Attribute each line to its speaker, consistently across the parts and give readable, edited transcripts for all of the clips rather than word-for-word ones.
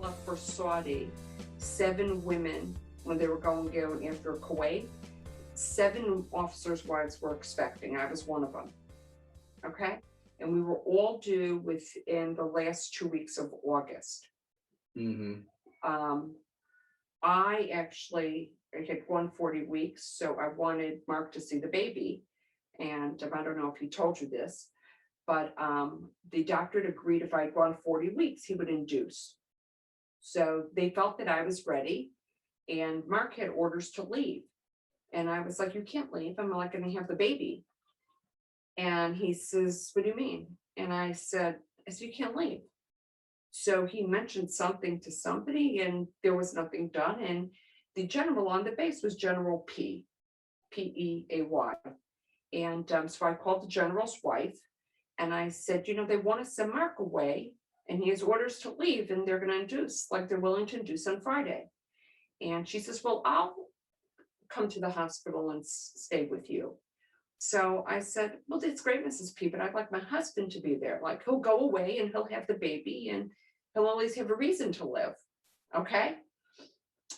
Speaker 1: left for Saudi, 7 women, when they were going after Kuwait, 7 officers' wives were expecting. I was one of them. Okay? And we were all due within the last 2 weeks of August.
Speaker 2: Mm-hmm.
Speaker 1: I had gone 40 weeks, so I wanted Mark to see the baby. And I don't know if he told you this, but the doctor had agreed if I'd gone 40 weeks, he would induce. So they felt that I was ready, and Mark had orders to leave. And I was like, you can't leave. I'm not going to have the baby. And he says, what do you mean? And I said, you can't leave. So he mentioned something to somebody, and there was nothing done. And the general on the base was General P, P-E-A-Y. And so I called the general's wife, and I said, they want to send Mark away, and he has orders to leave, and they're going to induce, like they're willing to induce on Friday. And she says, well, I'll come to the hospital and stay with you. So I said, well, it's great, Mrs. P, but I'd like my husband to be there. Like, he'll go away and he'll have the baby, and he'll always have a reason to live. Okay.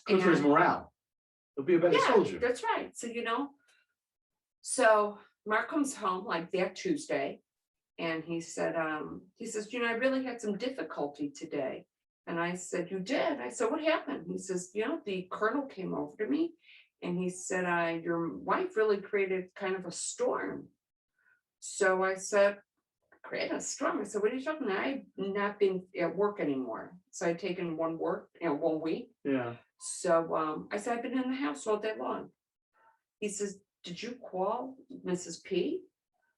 Speaker 2: Good for his morale. He'll be a better soldier.
Speaker 1: That's right. So, so Mark comes home like that Tuesday, and he says, I really had some difficulty today. And I said, you did? I said, what happened? He says, the colonel came over to me, and he said, your wife really created kind of a storm. So I said, create a storm? I said, what are you talking about? I've not been at work anymore. So I'd taken 1 week.
Speaker 2: Yeah.
Speaker 1: So I said, I've been in the house all day long. He says, did you call Mrs. P?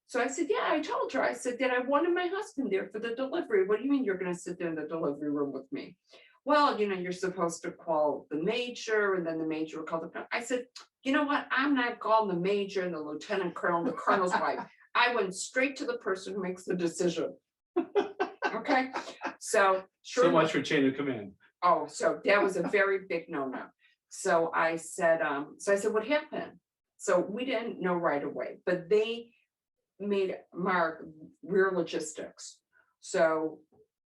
Speaker 1: So I said, yeah, I told her. I said that I wanted my husband there for the delivery. What do you mean you're going to sit there in the delivery room with me? Well, you're supposed to call the major, and then the major will call the. I said, you know what? I'm not calling the major and the lieutenant colonel, the colonel's wife. I went straight to the person who makes the decision. Okay. So
Speaker 2: so much for chain of command.
Speaker 1: Oh, so that was a very big no-no. So I said, what happened? So we didn't know right away, but they made Mark rear logistics. So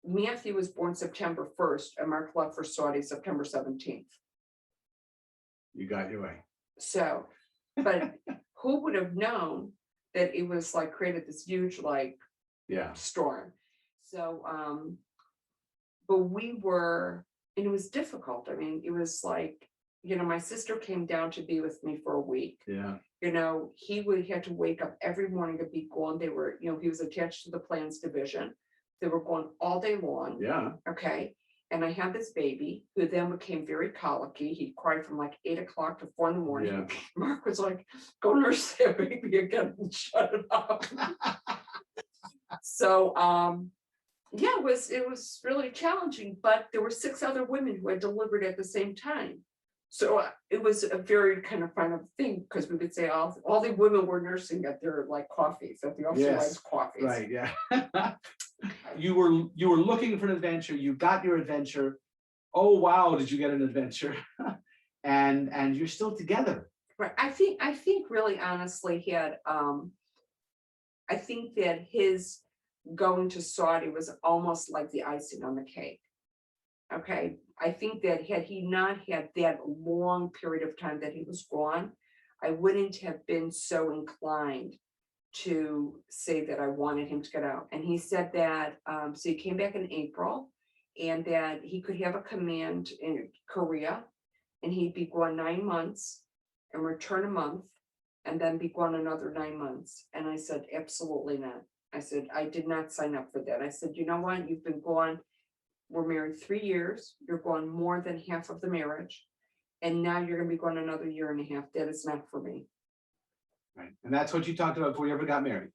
Speaker 1: Matthew was born September 1st, and Mark left for Saudi September 17th.
Speaker 2: You got your way.
Speaker 1: So, but who would have known that it was like created this huge storm? So, but we were, and it was difficult. I mean, it was like, my sister came down to be with me for a week.
Speaker 2: Yeah.
Speaker 1: He had to wake up every morning to be gone. They were, he was attached to the plans division. They were gone all day long.
Speaker 2: Yeah.
Speaker 1: Okay. And I had this baby who then became very colicky. He cried from like 8 o'clock to 4 in the morning. Yeah. Mark was like, go nurse that baby again and shut it up. So, it was really challenging, but there were 6 other women who had delivered at the same time. So it was a very kind of fun thing, because we would say all the women were nursing at their coffees, at the officer coffees.
Speaker 2: Right. Yeah. You were looking for an adventure. You got your adventure. Oh wow! Did you get an adventure? and you're still together.
Speaker 1: Right. I think really honestly he had. I think that his going to Saudi was almost like the icing on the cake. Okay. I think that had he not had that long period of time that he was gone, I wouldn't have been so inclined to say that I wanted him to get out. And he said that, so he came back in April, and that he could have a command in Korea, and he'd be gone 9 months and return a month, and then be gone another 9 months. And I said, absolutely not. I said, I did not sign up for that. I said, you know what? You've been gone. We're married 3 years. You're gone more than half of the marriage. And now you're going to be gone another 1.5 years. That is not for me.
Speaker 2: Right. And that's what you talked about before you ever got married.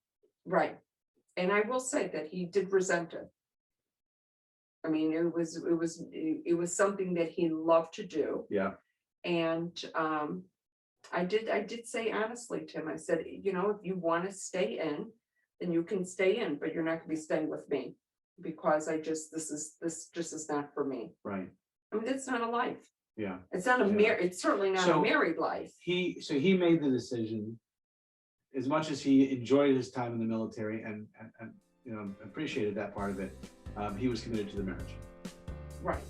Speaker 1: Right. And I will say that he did resent it. I mean, it was something that he loved to do.
Speaker 2: Yeah.
Speaker 1: And I did say honestly to him, I said, if you want to stay in, then you can stay in, but you're not going to be staying with me, because this just is not for me.
Speaker 2: Right.
Speaker 1: I mean, that's not a life.
Speaker 2: Yeah.
Speaker 1: It's not it's certainly not a married life.
Speaker 2: He made the decision, as much as he enjoyed his time in the military and appreciated that part of it. He was committed to the marriage.
Speaker 1: Right.